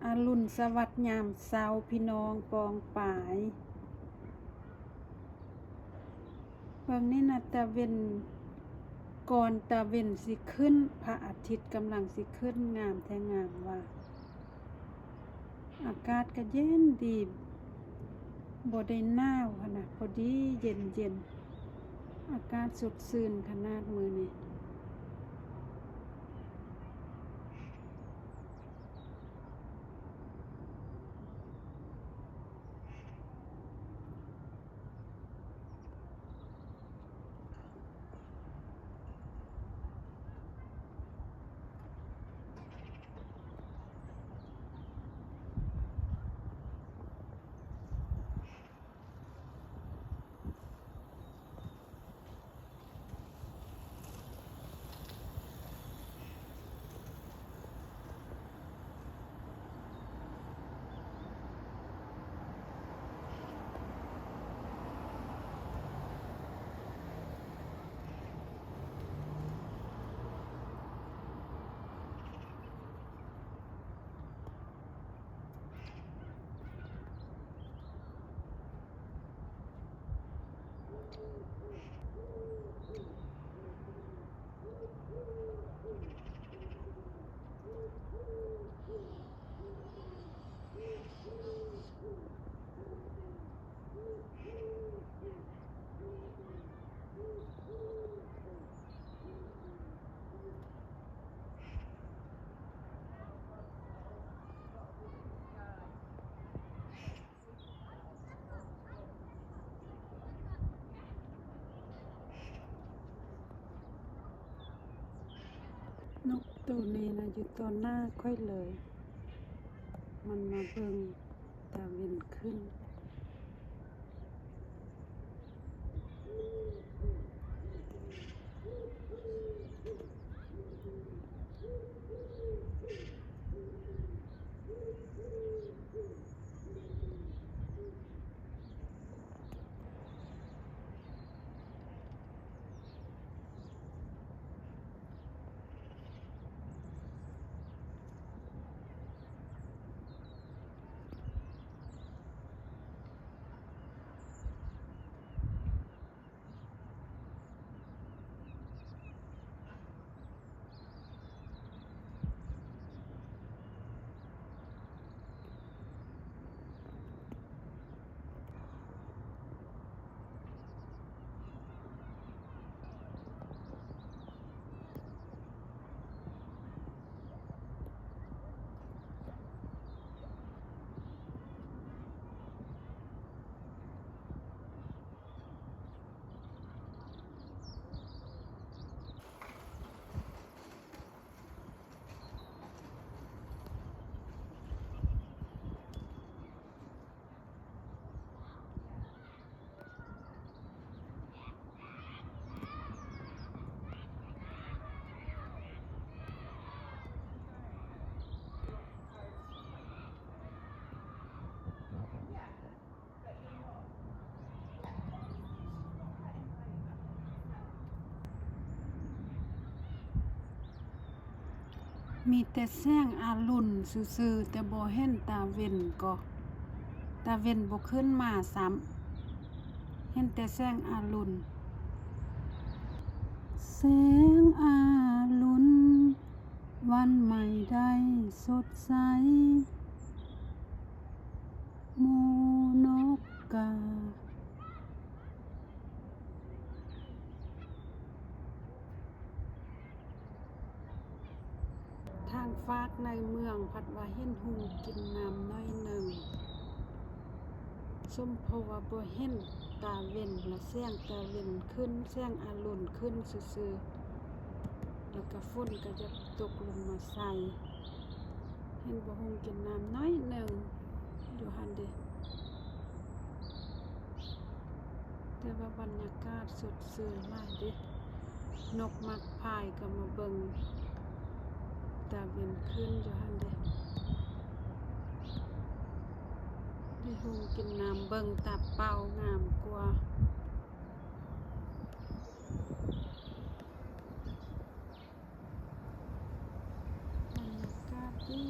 อรุณสวัสดิ์ยามเช้าพี่น้องปองปายเบิ่งนี่นะตะเว้นก่อนตะเว้นสิขึ้นพระอาทิตย์กำลังสิขึ้นงามแท้งามว่าอากาศก็เย็นดีบ่ได้หนาวขนาดพอดีเย็นๆอากาศสดชื่นขนาดมื้อนี้นกตัวนี้นะอยู่ต่อหน้าค่อยเลยมันมาเบิ่งตะเว้นขึ้นมีแต่แสงอรุณซื่อๆแต่บ่เห็นตาเว้นก็ตาเว้นบ่ขึ้นมาซ้ำเห็นแต่แสงอรุณแสงอรุณวันใหม่ได้สดใสหมู่นกกาทางฝากในเมืองพัดว่าเห็นหูกินน้ำน้อยหนึ่งสมเพราะว่าบ่เห็นตาเว้นและแสงตาเว้นขึ้นแสงอรุณขึ้นซื่อๆแล้วก็ฝนก็จะตกลงมาใส่เห็นบ่หูกินน้ำน้อยหนึ่งอยู่หั่นเด้แต่ว่าบรรยากาศสดชื่นมากเด้นกมักพายก็มาเบิ่งตาเว้นขึ้นอยู่หั่นเด้ได้หูกินน้ำเบิ่งตาเป่างามกว่าบรรยากาศดี